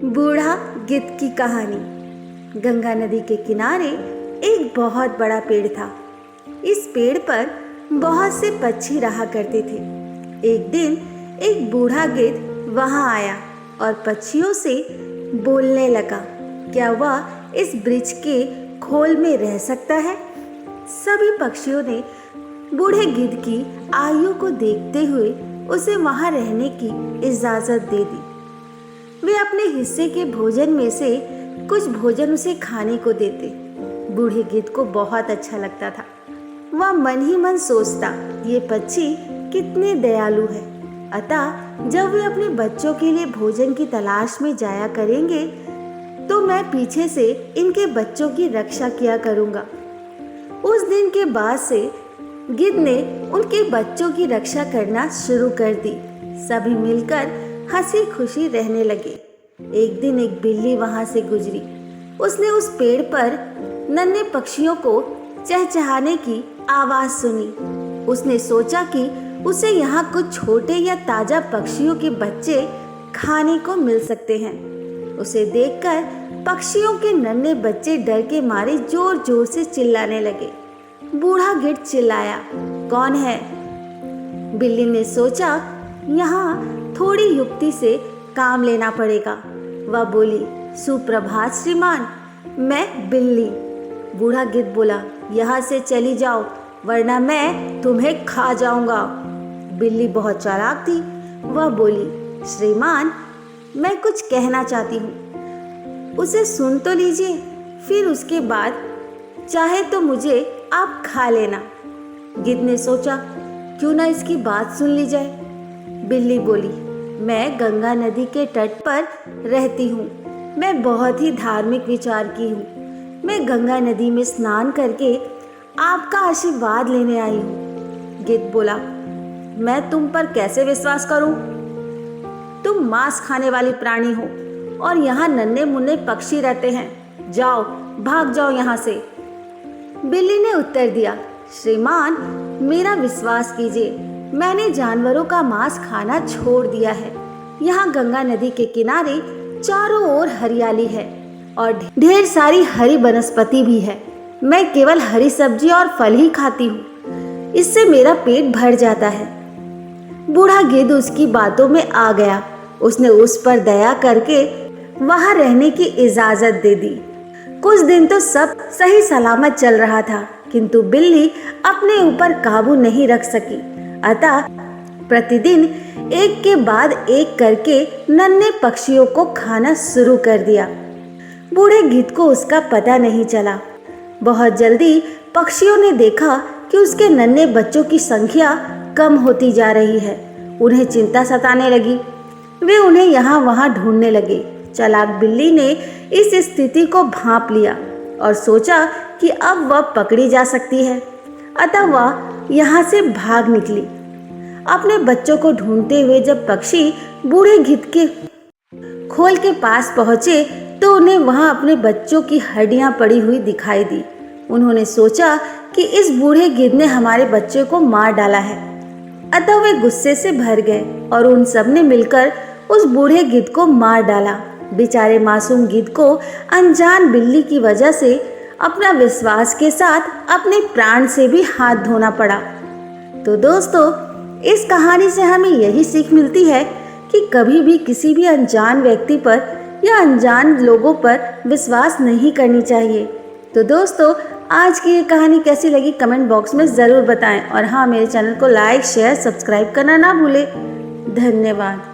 बूढ़ा गिद्ध की कहानी। गंगा नदी के किनारे एक बहुत बड़ा पेड़ था। इस पेड़ पर बहुत से पक्षी रहा करते थे। एक दिन एक बूढ़ा गिद्ध वहां आया और पक्षियों से बोलने लगा, क्या वह इस वृक्ष के खोल में रह सकता है? सभी पक्षियों ने बूढ़े गिद्ध की आयु को देखते हुए उसे वहां रहने की इजाजत दे दी। वे अपने हिस्से के भोजन में से कुछ भोजन उसे खाने को देते। बूढ़े गिद्ध को बहुत अच्छा लगता था। वह मन ही मन सोचता, ये पक्षी कितने दयालु है। अतः जब वे अपने बच्चों के लिए भोजन की तलाश में जाया करेंगे तो मैं पीछे से इनके बच्चों की रक्षा किया करूंगा। उस दिन के बाद से गिद्ध ने उनके बच्चों की रक्षा करना शुरू कर दी। सभी मिलकर हंसी खुशी रहने लगे। एक दिन एक बिल्ली वहां से गुजरी। उसने उस पेड़ पर नन्हे पक्षियों को चहचहाने की आवाज सुनी। उसने सोचा कि उसे यहाँ कुछ छोटे या ताजा पक्षियों के बच्चे खाने को मिल सकते हैं। उसे देखकर पक्षियों के नन्हे बच्चे डर के मारे जोर जोर से चिल्लाने लगे। बूढ़ा गिद्ध चिल्लाया, कौन है? बिल्ली ने सोचा, यहाँ थोड़ी युक्ति से काम लेना पड़ेगा। वह बोली, सुप्रभात श्रीमान, मैं बिल्ली। बूढ़ा गिद्ध बोला, यहाँ से चली जाओ वरना मैं तुम्हें खा जाऊंगा। बिल्ली बहुत चालाक थी। वह बोली, श्रीमान, मैं कुछ कहना चाहती हूँ, उसे सुन तो लीजिए, फिर उसके बाद चाहे तो मुझे आप खा लेना। गिद्ध ने सोचा, क्यों ना इसकी बात सुन ली जाए। बिल्ली बोली, मैं गंगा नदी के तट पर रहती हूँ। मैं बहुत ही धार्मिक विचार की हूँ। मैं गंगा नदी में स्नान करके आपका आशीर्वाद लेने आई हूँ। गिद्ध बोला, मैं तुम पर कैसे विश्वास करूँ? तुम मांस खाने वाली प्राणी हो और यहाँ नन्हे मुन्ने पक्षी रहते हैं। जाओ, भाग जाओ यहाँ से। बिल्ली ने उत्तर दिया, श्रीमान, मेरा विश्वास कीजिए, मैंने जानवरों का मांस खाना छोड़ दिया है। यहाँ गंगा नदी के किनारे चारों ओर हरियाली है और ढेर सारी हरी वनस्पति भी है। मैं केवल हरी सब्जी और फल ही खाती हूँ। इससे मेरा पेट भर जाता है। बूढ़ा गिद्ध उसकी बातों में आ गया। उसने उस पर दया करके वहां रहने की इजाजत दे दी। कुछ दिन तो सब सही सलामत चल रहा था, किंतु बिल्ली अपने ऊपर काबू नहीं रख सकी। अतः प्रतिदिन एक के बाद एक करके नन्हे पक्षियों को खाना शुरू कर दिया। बूढ़े गिद्ध को उसका पता नहीं चला। बहुत जल्दी पक्षियों ने देखा कि उसके नन्हे बच्चों की संख्या कम होती जा रही है। उन्हें चिंता सताने लगी। वे उन्हें यहाँ वहाँ ढूंढने लगे। चालाक बिल्ली ने इस स्थिति को भांप लिया और सोचा कि अब वह पकड़ी जा सकती है। अतः वह यहाँ से भाग निकली। अपने बच्चों को ढूंढते हुए जब पक्षी बूढ़े गिद्ध के खोल के पास पहुंचे तो उन्हें वहां अपने बच्चों की हड्डियां पड़ी हुई दिखाई दी। उन्होंने सोचा कि इस बूढ़े गिद्ध ने हमारे बच्चे को मार डाला है। अतः वे गुस्से से भर गए और उन सब ने मिलकर उस बूढ़े गिद्ध को मार डाला। बेचारे मासूम गिद्ध को अनजान बिल्ली की वजह से अपना विश्वास के साथ अपने प्राण से भी हाथ धोना पड़ा। तो दोस्तों, इस कहानी से हमें यही सीख मिलती है कि कभी भी किसी भी अनजान व्यक्ति पर या अनजान लोगों पर विश्वास नहीं करनी चाहिए। तो दोस्तों, आज की ये कहानी कैसी लगी कमेंट बॉक्स में ज़रूर बताएं और हाँ, मेरे चैनल को लाइक, शेयर, सब्सक्राइब करना ना भूलें। धन्यवाद।